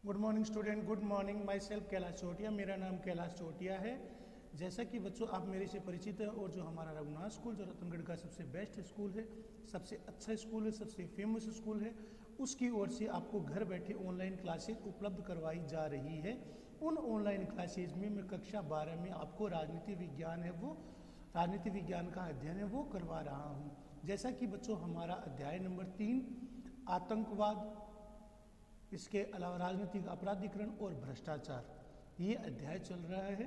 Good morning student, good morning. My self Kailash Chautiya, मेरा नाम कैलाश चौटिया है। जैसा कि बच्चों आप मेरे से परिचित हैं और जो हमारा रघुनाथ स्कूल जो रतनगढ़ का सबसे बेस्ट स्कूल है, सबसे अच्छा स्कूल है, सबसे फेमस स्कूल है, उसकी ओर से आपको घर बैठे ऑनलाइन क्लासेज उपलब्ध करवाई जा रही है। उन ऑनलाइन क्लासेज में मैं कक्षा 12 में आपको राजनीति विज्ञान का अध्ययन है वो करवा रहा हूँ। जैसा कि बच्चों हमारा अध्याय नंबर 3 आतंकवाद, इसके अलावा राजनीतिक अपराधीकरण और भ्रष्टाचार, ये अध्याय चल रहा है।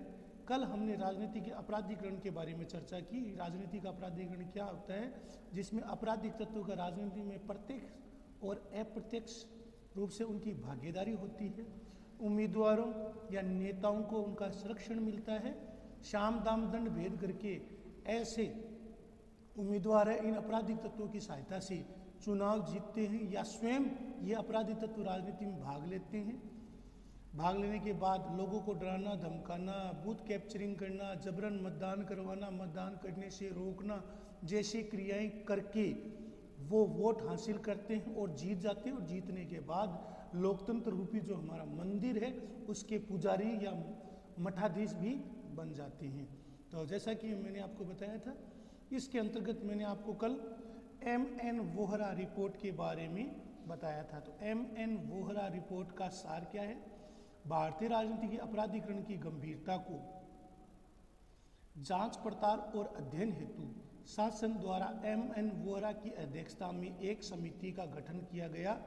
कल हमने राजनीतिक अपराधीकरण के बारे में चर्चा की। राजनीतिक अपराधीकरण क्या होता है, जिसमें आपराधिक तत्वों का राजनीति में प्रत्यक्ष और अप्रत्यक्ष रूप से उनकी भागीदारी होती है। उम्मीदवारों या नेताओं को उनका संरक्षण मिलता है। शाम दाम दंड भेद करके ऐसे उम्मीदवार है इन आपराधिक तत्वों की सहायता से चुनाव जीतते हैं या स्वयं ये आपराधिक तत्व राजनीति में भाग लेते हैं। भाग लेने के बाद लोगों को डराना, धमकाना, बूथ कैप्चरिंग करना, जबरन मतदान करवाना, मतदान करने से रोकना जैसी क्रियाएं करके वो वोट हासिल करते हैं और जीत जाते हैं। और जीतने के बाद लोकतंत्र रूपी जो हमारा मंदिर है उसके पुजारी या मठाधीश भी बन जाते हैं। तो जैसा कि मैंने आपको बताया था, इसके अंतर्गत मैंने आपको कल एम.एन. वोहरा रिपोर्ट के बारे में बताया था। तो एम.एन. वोहरा रिपोर्ट का सार क्या है? भारतीय राजनीति के अपराधीकरण की गंभीरता को जांच पड़ताल और अध्ययन हेतु शासन द्वारा एम.एन. वोहरा की अध्यक्षता में एक समिति का गठन किया गया।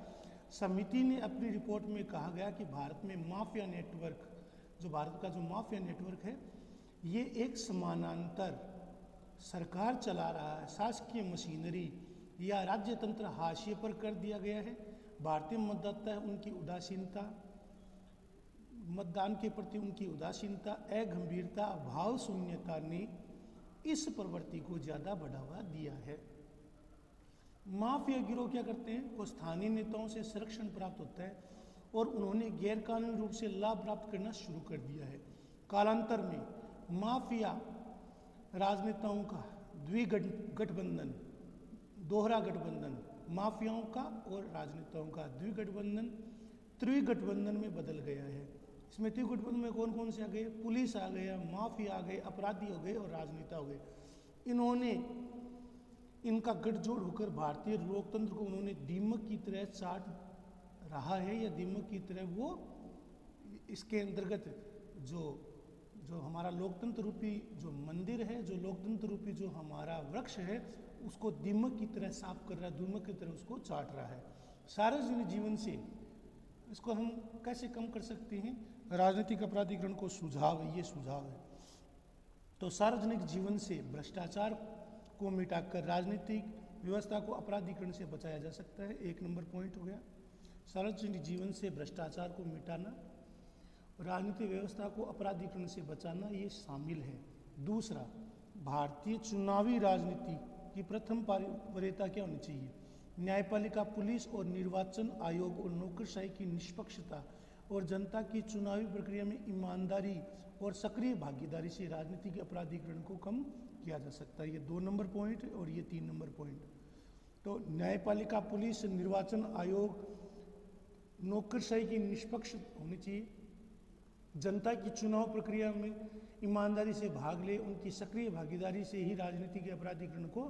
समिति ने अपनी रिपोर्ट में कहा गया कि भारत में माफिया नेटवर्क, जो भारत का जो माफिया नेटवर्क है, ये एक समानांतर सरकार चला रहा है। शासकीय मशीनरी या राज्य तंत्र हाशिए पर कर दिया गया है। भारतीय मतदाता उनकी उदासीनता, मतदान के प्रति उनकी उदासीनता, अगंभीरता, अभाव शून्यता ने इस प्रवृत्ति को ज़्यादा बढ़ावा दिया है। माफिया गिरोह क्या करते हैं? वो स्थानीय नेताओं से संरक्षण प्राप्त होता है और उन्होंने गैरकानूनी रूप से लाभ प्राप्त करना शुरू कर दिया है। कालांतर में माफिया राजनेताओं का द्विगठबंधन, दोहरा गठबंधन, माफियाओं का और राजनेताओं का द्विगठबंधन त्रिगठबंधन में बदल गया है। इसमें त्रिगठबंधन में कौन कौन से आ गए? पुलिस आ गया, माफिया आ गए, अपराधी हो गए और राजनेता हो गए। इन्होंने इनका गठजोड़ होकर भारतीय लोकतंत्र को उन्होंने दीमक की तरह चाट रहा है, या दीमक की तरह वो इसके अंतर्गत जो हमारा लोकतंत्र रूपी जो मंदिर है, जो लोकतंत्र रूपी जो हमारा वृक्ष है, उसको दीमक की तरह साफ कर रहा है, दीमक की तरह उसको चाट रहा है। सार्वजनिक जीवन से इसको हम कैसे कम कर सकते हैं? राजनीतिक अपराधीकरण को सुझाव है, ये सुझाव है। तो सार्वजनिक जीवन से भ्रष्टाचार को मिटाकर राजनीतिक व्यवस्था को अपराधीकरण से बचाया जा सकता है। 1 नंबर पॉइंट हो गया। सार्वजनिक जीवन से भ्रष्टाचार को मिटाना, राजनीतिक व्यवस्था को अपराधीकरण से बचाना, ये शामिल है। दूसरा, भारतीय चुनावी राजनीति की प्रथम वरीयता क्या होनी चाहिए? न्यायपालिका, पुलिस और निर्वाचन आयोग और नौकरशाही की निष्पक्षता और जनता की चुनावी प्रक्रिया में ईमानदारी और सक्रिय भागीदारी से राजनीतिक अपराधीकरण को कम किया जा सकता है। ये 2 नंबर पॉइंट है और ये 3 नंबर पॉइंट। तो न्यायपालिका, पुलिस, निर्वाचन आयोग, नौकरशाही की निष्पक्ष होनी चाहिए, जनता की चुनाव प्रक्रिया में ईमानदारी से भाग ले, उनकी सक्रिय भागीदारी से ही राजनीतिक अपराधीकरण को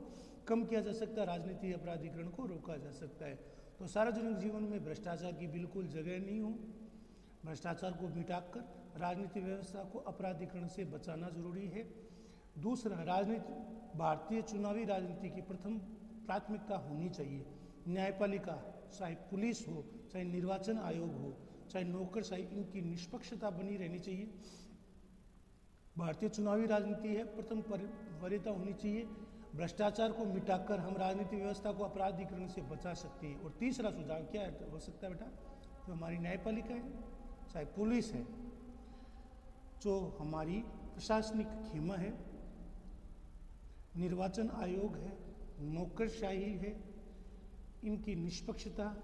कम किया जा सकता है, राजनीतिक अपराधीकरण को रोका जा सकता है। तो सार्वजनिक जीवन में भ्रष्टाचार की बिल्कुल जगह नहीं हो। भ्रष्टाचार को मिटाकर राजनीतिक व्यवस्था को अपराधीकरण से बचाना जरूरी है। दूसरा, भारतीय चुनावी राजनीति की प्रथम प्राथमिकता होनी चाहिए न्यायपालिका, चाहे पुलिस हो, चाहे निर्वाचन आयोग हो, चाहे नौकरशाही, इनकी निष्पक्षता बनी रहनी चाहिए। भारतीय चुनावी राजनीति है, प्रथम वरीयता होनी चाहिए। भ्रष्टाचार को मिटाकर हम राजनीतिक व्यवस्था को अपराधीकरण से बचा सकते हैं। और तीसरा सुझाव क्या हो सकता है बेटा? जो हमारी न्यायपालिका है, चाहे पुलिस है, जो हमारी प्रशासनिक खेमा है, निर्वाचन आयोग है, नौकरशाही है, इनकी निष्पक्षता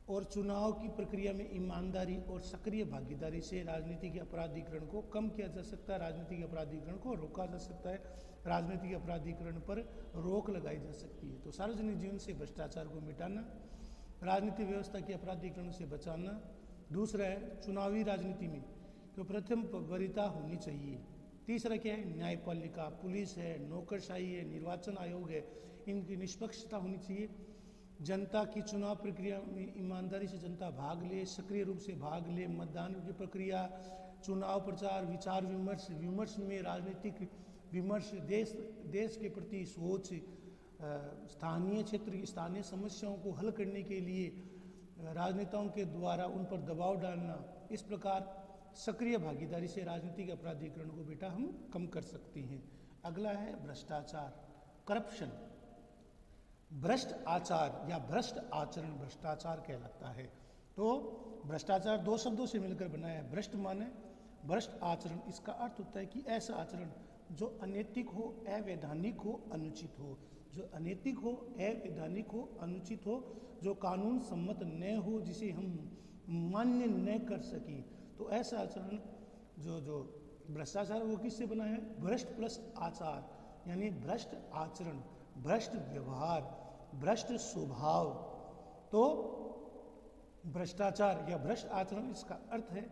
और चुनाव की प्रक्रिया में ईमानदारी और सक्रिय भागीदारी से राजनीतिक अपराधीकरण को कम किया जा सकता है, राजनीतिक अपराधीकरण को रोका जा सकता है, राजनीतिक अपराधीकरण पर रोक लगाई जा सकती है। तो सार्वजनिक जीवन से भ्रष्टाचार को मिटाना, राजनीतिक व्यवस्था के अपराधीकरण से बचाना। दूसरा है चुनावी राजनीति में तो प्रथम वरीयता होनी चाहिए। तीसरा क्या है, न्यायपालिका, पुलिस है, नौकरशाही है, निर्वाचन आयोग है, इनकी निष्पक्षता होनी चाहिए। जनता की चुनाव प्रक्रिया में ईमानदारी से जनता भाग ले, सक्रिय रूप से भाग ले। मतदान की प्रक्रिया, चुनाव प्रचार, विचार विमर्श, विमर्श में राजनीतिक विमर्श, देश के प्रति सोच, स्थानीय क्षेत्र की स्थानीय समस्याओं को हल करने के लिए राजनेताओं के द्वारा उन पर दबाव डालना। इस प्रकार सक्रिय भागीदारी से राजनीतिक अपराधीकरण को बेटा हम कम कर सकते हैं। अगला है भ्रष्टाचार, करप्शन। भ्रष्ट आचार या भ्रष्ट आचरण भ्रष्टाचार कहलाता है। तो भ्रष्टाचार दो शब्दों से मिलकर बना है। भ्रष्ट माने भ्रष्ट आचरण, इसका अर्थ होता है कि ऐसा आचरण जो अनैतिक हो, अवैधानिक हो, अनुचित हो। जो अनैतिक हो, अवैधानिक हो, अनुचित हो, जो कानून सम्मत न हो, जिसे हम मान्य न कर सकें, तो ऐसा आचरण जो भ्रष्टाचार वो किससे बना है? भ्रष्ट प्लस आचार, यानी भ्रष्ट आचरण, भ्रष्ट व्यवहार, भ्रष्ट स्वभाव। तो भ्रष्टाचार या भ्रष्ट आचरण, इसका अर्थ है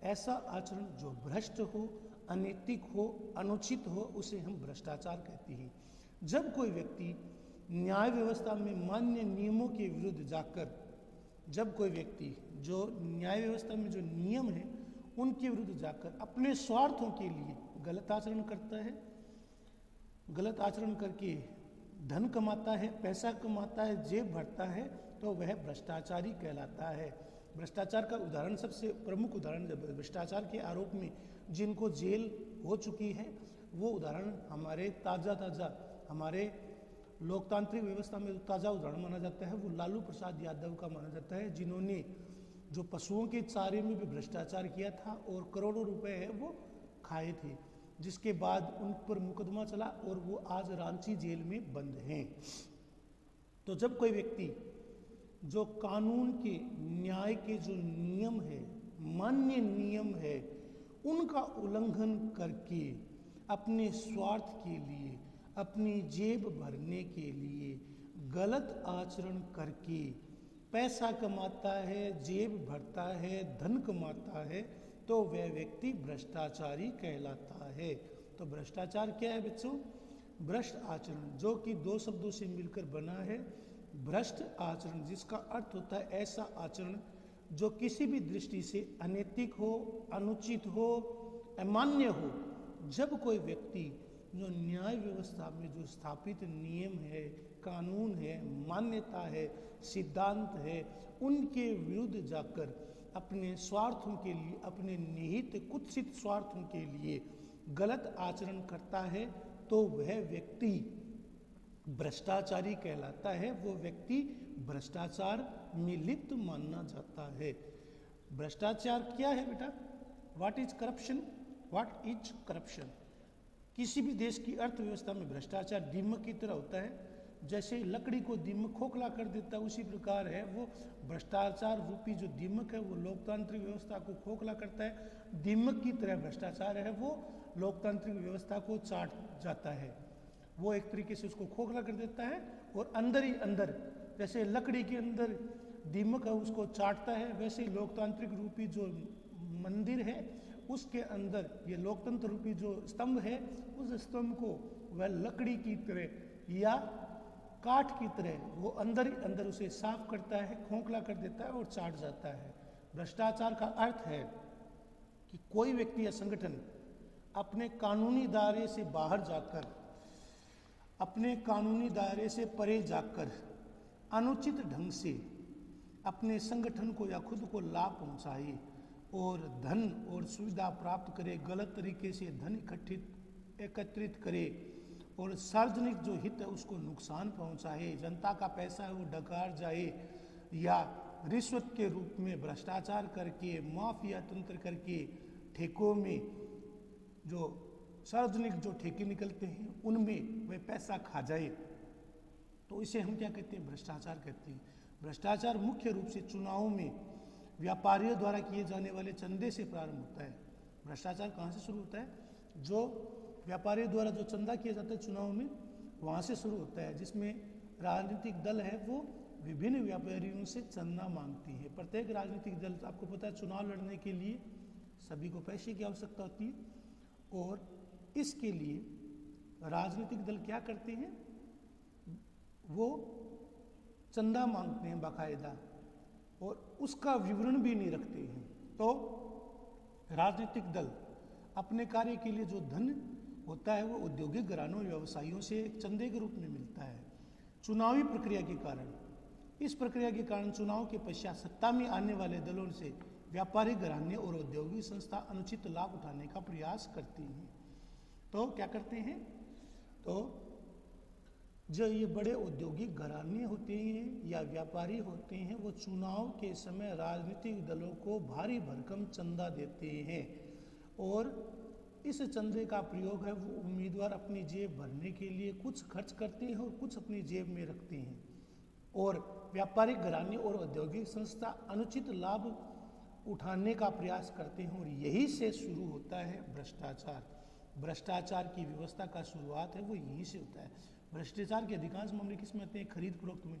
ऐसा आचरण जो भ्रष्ट हो, अनैतिक हो, अनुचित हो, उसे हम भ्रष्टाचार कहते हैं। जब कोई व्यक्ति न्याय व्यवस्था में मान्य नियमों के विरुद्ध जाकर, जब कोई व्यक्ति जो न्याय व्यवस्था में जो नियम है उनके विरुद्ध जाकर अपने स्वार्थों के लिए गलत आचरण करता है, गलत आचरण करके धन कमाता है, पैसा कमाता है, जेब भरता है, तो वह भ्रष्टाचारी कहलाता है। भ्रष्टाचार का उदाहरण, सबसे प्रमुख उदाहरण, भ्रष्टाचार के आरोप में जिनको जेल हो चुकी है, वो उदाहरण हमारे ताज़ा हमारे लोकतांत्रिक व्यवस्था में ताज़ा उदाहरण माना जाता है वो लालू प्रसाद यादव का माना जाता है, जिन्होंने जो पशुओं के चारे में भी भ्रष्टाचार किया था और करोड़ों रुपए है वो खाए थे, जिसके बाद उन पर मुकदमा चला और वो आज रांची जेल में बंद हैं। तो जब कोई व्यक्ति जो कानून के, न्याय के जो नियम है, मान्य नियम है, उनका उल्लंघन करके अपने स्वार्थ के लिए, अपनी जेब भरने के लिए गलत आचरण करके पैसा कमाता है, जेब भरता है, धन कमाता है, तो वह व्यक्ति भ्रष्टाचारी कहलाता है। तो भ्रष्टाचार क्या है बच्चों? भ्रष्ट आचरण, जो कि दो शब्दों से मिलकर बना है। भ्रष्ट आचरण, जिसका अर्थ होता है ऐसा आचरण जो किसी भी दृष्टि से अनैतिक हो, अनुचित हो, अमान्य हो। जब कोई व्यक्ति जो न्याय व्यवस्था में जो स्थापित नियम है, कानून है, मान्यता है, सिद्धांत है, उनके विरुद्ध जाकर अपने स्वार्थों के लिए, अपने निहित कुत्सित स्वार्थों के लिए गलत आचरण करता है, तो वह व्यक्ति भ्रष्टाचारी कहलाता है। वो व्यक्ति भ्रष्टाचार में लिप्त माना जाता है। भ्रष्टाचार क्या है बेटा? What is corruption? What is corruption? किसी भी देश की अर्थव्यवस्था में भ्रष्टाचार दीमक की तरह होता है। जैसे लकड़ी को दीमक खोखला कर देता है, उसी प्रकार है वो भ्रष्टाचार रूपी जो दीमक है वो लोकतांत्रिक व्यवस्था को खोखला करता है। दीमक की तरह भ्रष्टाचार है वो लोकतांत्रिक व्यवस्था को चाट जाता है। वो एक तरीके से उसको खोखला कर देता है और अंदर ही अंदर, जैसे लकड़ी के अंदर दीमक है उसको चाटता है, वैसे लोकतांत्रिक रूपी जो मंदिर है उसके अंदर ये लोकतंत्र रूपी जो स्तंभ है, उस स्तंभ को वह लकड़ी की तरह या काठ की तरह वो अंदर ही अंदर उसे साफ करता है, खोखला कर देता है और चाट जाता है। भ्रष्टाचार का अर्थ है कि कोई व्यक्ति या संगठन अपने कानूनी दायरे से बाहर जाकर, अपने कानूनी दायरे से परे जाकर अनुचित ढंग से अपने संगठन को या खुद को लाभ पहुंचाए और धन और सुविधा प्राप्त करे, गलत तरीके से धन एकत्रित करे और सार्वजनिक जो हित है उसको नुकसान पहुंचाए, जनता का पैसा है वो डकार जाए, या रिश्वत के रूप में भ्रष्टाचार करके, माफिया तंत्र करके ठेकों में जो सार्वजनिक जो ठेके निकलते हैं उनमें वह पैसा खा जाए, तो इसे हम क्या कहते हैं? भ्रष्टाचार कहते हैं। भ्रष्टाचार मुख्य रूप से चुनावों में व्यापारियों द्वारा किए जाने वाले चंदे से प्रारंभ होता है। भ्रष्टाचार कहाँ से शुरू होता है? जो व्यापारियों द्वारा जो चंदा किया जाता है चुनाव में, वहाँ से शुरू होता है, जिसमें राजनीतिक दल है वो विभिन्न व्यापारियों से चंदा मांगती है। प्रत्येक राजनीतिक दल, आपको पता है, चुनाव लड़ने के लिए सभी को पैसे की आवश्यकता होती है और इसके लिए राजनीतिक दल क्या करते हैं, वो चंदा मांगते हैं बाकायदा और उसका विवरण भी नहीं रखते हैं। तो राजनीतिक दल अपने कार्य के लिए जो धन होता है वो औद्योगिक घरानों व्यवसायियों से एक चंदे के रूप में मिलता है। चुनावी प्रक्रिया के कारण, इस प्रक्रिया के कारण चुनाव के पश्चात सत्ता में आने वाले दलों से व्यापारिक घराने और औद्योगिक संस्था अनुचित लाभ उठाने का प्रयास करती हैं। तो क्या करते हैं, तो जो ये बड़े औद्योगिक घराने होते हैं या व्यापारी होते हैं, वो चुनाव के समय राजनीतिक दलों को भारी भरकम चंदा देते हैं और इस चंदे का प्रयोग है वो उम्मीदवार अपनी जेब भरने के लिए कुछ खर्च करते हैं और कुछ अपनी जेब में रखते हैं और व्यापारिक घराने और औद्योगिक संस्था अनुचित लाभ उठाने का प्रयास करते हैं और यही से शुरू होता है भ्रष्टाचार। भ्रष्टाचार की व्यवस्था का शुरुआत है वो यहीं से होता है। भ्रष्टाचार के अधिकांश मामले किस में आते हैं, खरीद फरोख्त में,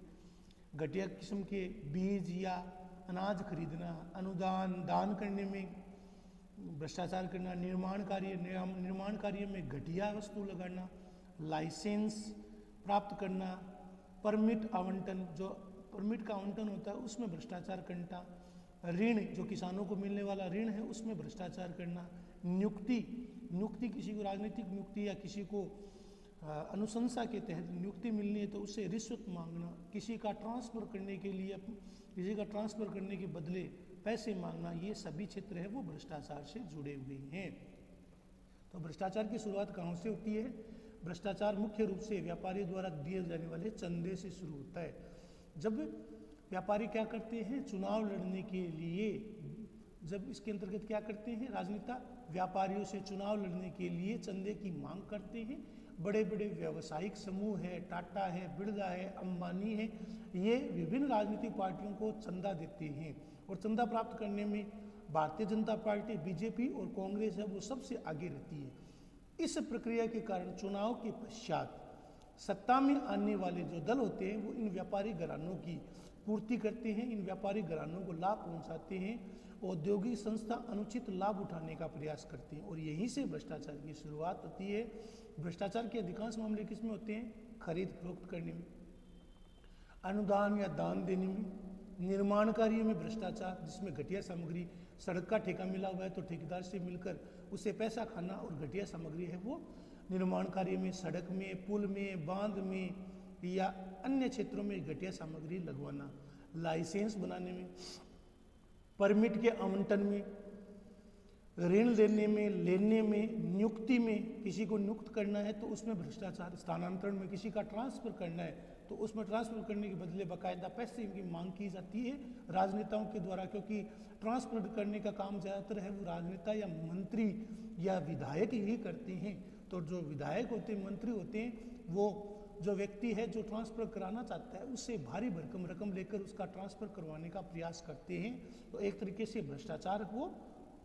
घटिया किस्म के बीज या अनाज खरीदना, अनुदान दान करने में भ्रष्टाचार करना, निर्माण कार्य में घटिया वस्तु लगाना, लाइसेंस प्राप्त करना, परमिट आवंटन, जो परमिट का आवंटन होता है उसमें भ्रष्टाचार करना, ऋण जो किसानों को मिलने वाला ऋण है उसमें भ्रष्टाचार करना, नियुक्ति किसी को राजनीतिक नियुक्ति या किसी को अनुशंसा के तहत नियुक्ति मिलनी है तो उससे रिश्वत मांगना, किसी का ट्रांसफ़र करने के लिए किसी का ट्रांसफ़र करने के बदले पैसे मांगना, ये सभी क्षेत्र है वो भ्रष्टाचार से जुड़े हुए हैं। तो भ्रष्टाचार की शुरुआत कहाँ से होती है? भ्रष्टाचार मुख्य रूप से व्यापारी द्वारा दिए जाने वाले चंदे से शुरू होता है। जब व्यापारी क्या करते हैं, चुनाव लड़ने के लिए, जब इसके अंतर्गत क्या करते हैं, राजनेता व्यापारियों से चुनाव लड़ने के लिए चंदे की मांग करते हैं। बड़े बड़े व्यावसायिक समूह है, टाटा है, बिरला है, अंबानी है, ये विभिन्न राजनीतिक पार्टियों को चंदा देते हैं और चंदा प्राप्त करने में भारतीय जनता पार्टी, बीजेपी और कांग्रेस है वो सबसे आगे रहती है। इस प्रक्रिया के कारण चुनाव के पश्चात सत्ता में आने वाले जो दल होते हैं वो इन व्यापारिक घरानों की पूर्ति करते हैं, इन व्यापारिक घरानों को लाभ पहुंचाते हैं, औद्योगिक संस्था अनुचित लाभ उठाने का प्रयास करते हैं और यहीं से भ्रष्टाचार की शुरुआत होती है। भ्रष्टाचार के अधिकांश मामले किसमें होते हैं? खरीद फरोख्त करने में, अनुदान या दान देने में, निर्माण कार्य में भ्रष्टाचार जिसमें घटिया सामग्री, सड़क का ठेका मिला हुआ है तो ठेकेदार से मिलकर उसे पैसा खाना और घटिया सामग्री है वो निर्माण कार्य में, सड़क में, पुल में, बांध में या अन्य क्षेत्रों में घटिया सामग्री लगवाना, लाइसेंस बनाने में, परमिट के आवंटन में, ऋण लेने में, नियुक्ति में, किसी को नियुक्त करना है तो उसमें भ्रष्टाचार, स्थानांतरण में किसी का ट्रांसफर करना है तो उसमें ट्रांसफर करने के बदले बाकायदा पैसे की मांग की जाती है राजनेताओं के द्वारा, क्योंकि ट्रांसफर करने का काम ज़्यादातर है वो राजनेता या मंत्री या विधायक ही करते हैं। तो जो विधायक होते हैं, मंत्री होते हैं, वो जो व्यक्ति है जो ट्रांसफ़र कराना चाहता है उससे भारी भरकम रकम लेकर उसका ट्रांसफ़र करवाने का प्रयास करते हैं। तो एक तरीके से भ्रष्टाचार वो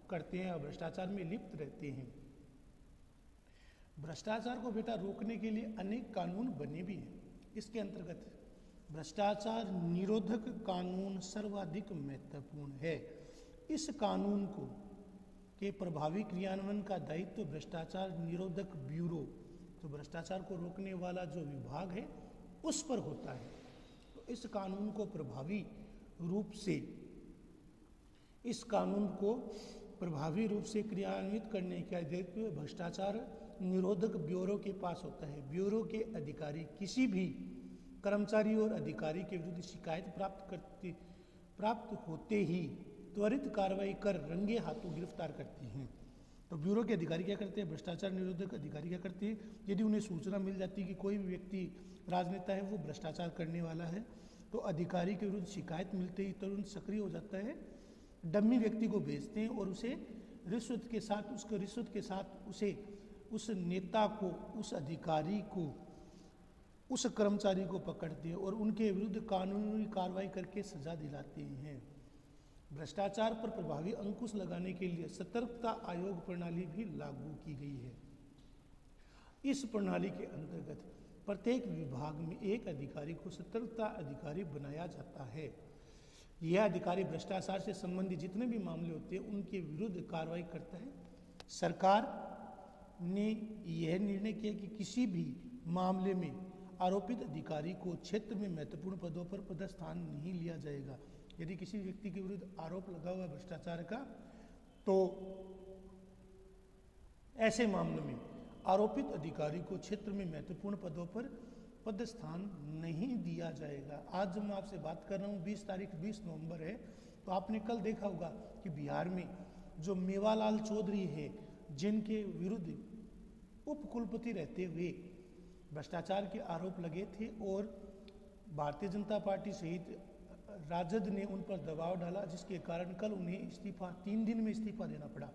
करते हैं और भ्रष्टाचार में लिप्त रहते हैं। भ्रष्टाचार को बेटा रोकने के लिए अनेक कानून बने भी हैं। इसके अंतर्गत भ्रष्टाचार निरोधक कानून सर्वाधिक महत्वपूर्ण है। इस कानून को के प्रभावी क्रियान्वयन का दायित्व भ्रष्टाचार निरोधक ब्यूरो, तो भ्रष्टाचार को रोकने वाला जो विभाग है उस पर होता है। तो इस कानून को प्रभावी रूप से क्रियान्वित करने का दायित्व भ्रष्टाचार निरोधक ब्यूरो के पास होता है। ब्यूरो के अधिकारी किसी भी कर्मचारी और अधिकारी के विरुद्ध शिकायत प्राप्त होते ही त्वरित कार्रवाई कर रंगे हाथों गिरफ्तार करते हैं। तो ब्यूरो के अधिकारी क्या करते हैं? भ्रष्टाचार निरोधक अधिकारी क्या करते हैं? यदि उन्हें सूचना मिल जाती है कि कोई भी व्यक्ति राजनेता है वो भ्रष्टाचार करने वाला है तो अधिकारी के विरुद्ध शिकायत मिलते ही तुरंत सक्रिय हो जाता है, डम्मी व्यक्ति को भेजते हैं और उसे रिश्वत के साथ उस नेता को, उस अधिकारी को, उस कर्मचारी को पकड़ते हैं और उनके विरुद्ध कानूनी कार्रवाई करके सजा दिलाते हैं। भ्रष्टाचार पर प्रभावी अंकुश लगाने के लिए सतर्कता आयोग प्रणाली भी लागू की गई है। इस प्रणाली के अंतर्गत प्रत्येक विभाग में एक अधिकारी को सतर्कता अधिकारी बनाया जाता है। यह अधिकारी भ्रष्टाचार से संबंधित जितने भी मामले होते हैं उनके विरुद्ध कार्रवाई करता है। सरकार ने यह निर्णय किया कि किसी भी मामले में आरोपित अधिकारी को क्षेत्र में महत्वपूर्ण पदों पर पदस्थान नहीं लिया जाएगा। यदि किसी व्यक्ति के विरुद्ध आरोप लगा हुआ भ्रष्टाचार का, तो ऐसे मामलों में आरोपित अधिकारी को क्षेत्र में महत्वपूर्ण पदों पर पदस्थान नहीं दिया जाएगा। आज जब मैं आपसे बात कर रहा हूँ 20 नवंबर है, तो आपने कल देखा होगा कि बिहार में जो मेवालाल चौधरी है, जिनके विरुद्ध उप कुलपति रहते हुए भ्रष्टाचार के आरोप लगे थे और भारतीय जनता पार्टी सहित राजद ने उन पर दबाव डाला, जिसके कारण कल उन्हें 3 दिन में इस्तीफा देना पड़ा।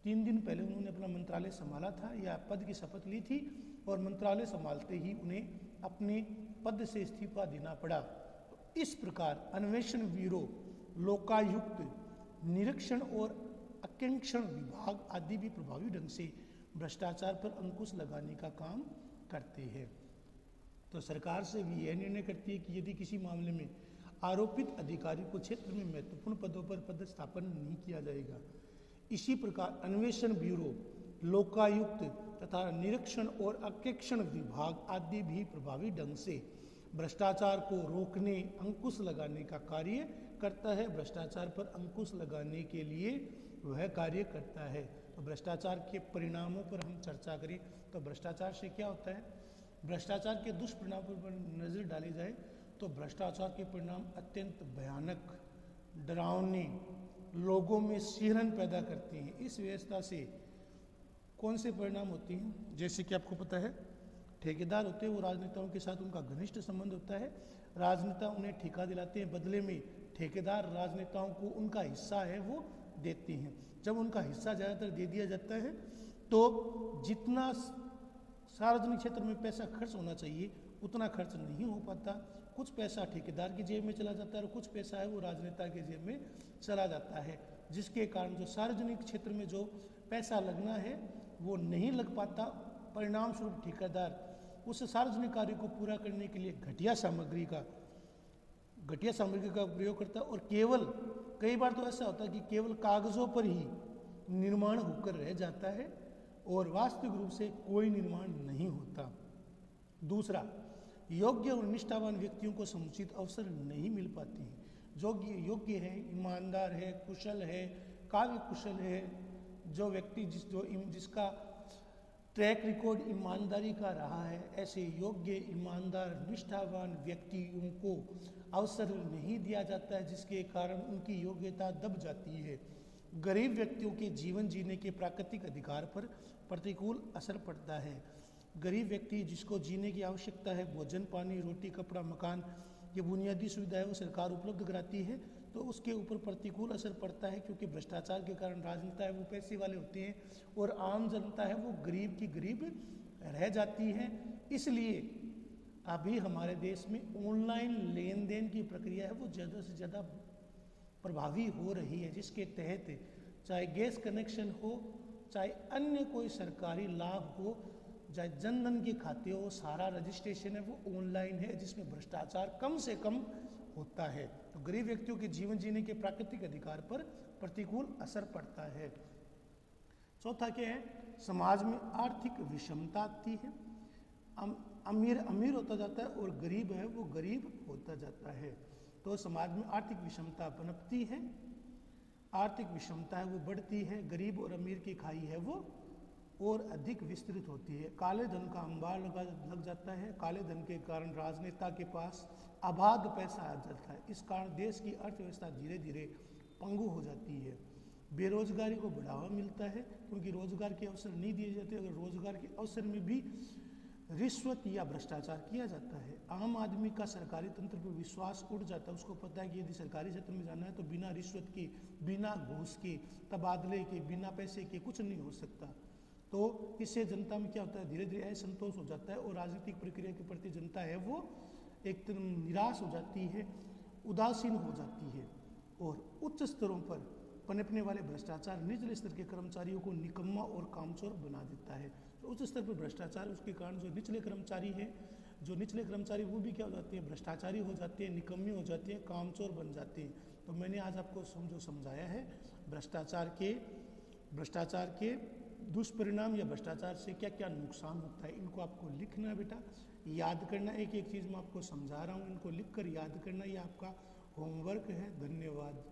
3 दिन पहले उन्होंने अपना मंत्रालय संभाला था या पद की शपथ ली थी और मंत्रालय संभालते ही उन्हें अपने पद से इस्तीफा देना पड़ा। तो इस प्रकार अन्वेषण ब्यूरो, लोकायुक्त, निरीक्षण और अंकेक्षण विभाग आदि भी प्रभावी ढंग से भ्रष्टाचार पर अंकुश लगाने का काम करते हैं। तो सरकार से भी यह निर्णय करती है कि यदि किसी मामले में आरोपित अधिकारी को क्षेत्र में महत्वपूर्ण पदों पर पदस्थापन नहीं किया जाएगा। इसी प्रकार अन्वेषण ब्यूरो, लोकायुक्त तथा निरीक्षण और अंकेक्षण विभाग आदि भी प्रभावी ढंग से भ्रष्टाचार को रोकने, अंकुश लगाने का कार्य करता है। भ्रष्टाचार पर अंकुश लगाने के लिए वह कार्य करता है। तो भ्रष्टाचार के परिणामों पर हम चर्चा करें तो भ्रष्टाचार से क्या होता है। भ्रष्टाचार के दुष्परिणामों पर नजर डाली जाए तो भ्रष्टाचार के परिणाम अत्यंत भयानक, डरावने, लोगों में सिहरन पैदा करते हैं। इस व्यवस्था से कौन से परिणाम होते हैं, जैसे कि आपको पता है ठेकेदार होते हैं, वो राजनेताओं के साथ उनका घनिष्ठ संबंध होता है। राजनेता उन्हें ठेका दिलाते हैं, बदले में ठेकेदार राजनेताओं को उनका हिस्सा है वो देते हैं। जब उनका हिस्सा ज़्यादातर दे दिया जाता है तो जितना सार्वजनिक क्षेत्र में पैसा खर्च होना चाहिए उतना खर्च नहीं हो पाता। कुछ पैसा ठेकेदार की जेब में चला जाता है और कुछ पैसा है वो राजनेता की जेब में चला जाता है, जिसके कारण जो सार्वजनिक क्षेत्र में जो पैसा लगना है वो नहीं लग पाता। परिणाम स्वरूप ठेकेदार उस सार्वजनिक कार्य को पूरा करने के लिए घटिया सामग्री का प्रयोग करता है और केवल कई बार तो ऐसा होता है कि केवल कागजों पर ही निर्माण होकर रह जाता है और वास्तविक रूप से कोई निर्माण नहीं होता। दूसरा, योग्य और निष्ठावान व्यक्तियों को समुचित अवसर नहीं मिल पाते हैं। जो योग्य है, ईमानदार है, कुशल है, काव्य कुशल है, जो व्यक्ति जिसका ट्रैक रिकॉर्ड ईमानदारी का रहा है, ऐसे योग्य, ईमानदार, निष्ठावान व्यक्तियों को अवसर नहीं दिया जाता है, जिसके कारण उनकी योग्यता दब जाती है। गरीब व्यक्तियों के जीवन जीने के प्राकृतिक अधिकार पर प्रतिकूल असर पड़ता है। गरीब व्यक्ति जिसको जीने की आवश्यकता है, भोजन, पानी, रोटी, कपड़ा, मकान, ये बुनियादी सुविधाएं वो सरकार उपलब्ध कराती है, तो उसके ऊपर प्रतिकूल असर पड़ता है, क्योंकि भ्रष्टाचार के कारण राजनेता है वो पैसे वाले होते हैं और आम जनता है वो गरीब की गरीब रह जाती है। इसलिए अभी हमारे देश में ऑनलाइन लेन देन की प्रक्रिया है वो ज़्यादा से ज़्यादा प्रभावी हो रही है, जिसके तहत चाहे गैस कनेक्शन हो, चाहे अन्य कोई सरकारी लाभ हो, चाहे जनधन के खाते हो, सारा रजिस्ट्रेशन है वो ऑनलाइन है, जिसमें भ्रष्टाचार कम से कम होता है। तो गरीब व्यक्तियों के जीवन जीने के प्राकृतिक अधिकार पर प्रतिकूल असर पड़ता है। चौथा क्या है, समाज में आर्थिक विषमता आती है। अमीर अमीर होता जाता है और गरीब है वो गरीब होता जाता है। तो समाज में आर्थिक विषमता पनपती है, आर्थिक विषमता है वो बढ़ती है, गरीब और अमीर की खाई है वो और अधिक विस्तृत होती है। काले धन का अंबार लग जाता है। काले धन के कारण राजनेता के पास अबाध पैसा आ जाता है। इस कारण देश की अर्थव्यवस्था धीरे धीरे पंगु हो जाती है। बेरोजगारी को बढ़ावा मिलता है, क्योंकि रोजगार के अवसर नहीं दिए जाते। अगर रोजगार के अवसर में भी रिश्वत या भ्रष्टाचार किया जाता है, आम आदमी का सरकारी तंत्र पर विश्वास उठ जाता है। उसको पता है कि यदि सरकारी क्षेत्र में जाना है तो बिना रिश्वत के, बिना घूस के, तबादले के, बिना पैसे के कुछ नहीं हो सकता। तो इससे जनता में क्या होता है, धीरे धीरे असंतोष हो जाता है और राजनीतिक प्रक्रिया के प्रति जनता है वो एक निराश हो जाती है, उदासीन हो जाती है और उच्च स्तरों पर पनपने वाले भ्रष्टाचार निचले स्तर के कर्मचारियों को निकम्मा और कामचोर बना देता है। तो उच्च स्तर पर भ्रष्टाचार, उसके कारण जो निचले कर्मचारी हैं जो निचले कर्मचारी वो भी क्या हो जाते हैं, भ्रष्टाचारी हो जाते हैं, निकम्मे हो जाते हैं, कामचोर बन जाते हैं। तो मैंने आज आपको जो समझाया है भ्रष्टाचार के दुष्परिणाम या भ्रष्टाचार से क्या क्या नुकसान होता है, इनको आपको लिखना है बेटा, याद करना। एक एक चीज़ मैं आपको समझा रहा हूँ, इनको लिख कर याद करना, ये आपका होमवर्क है। धन्यवाद।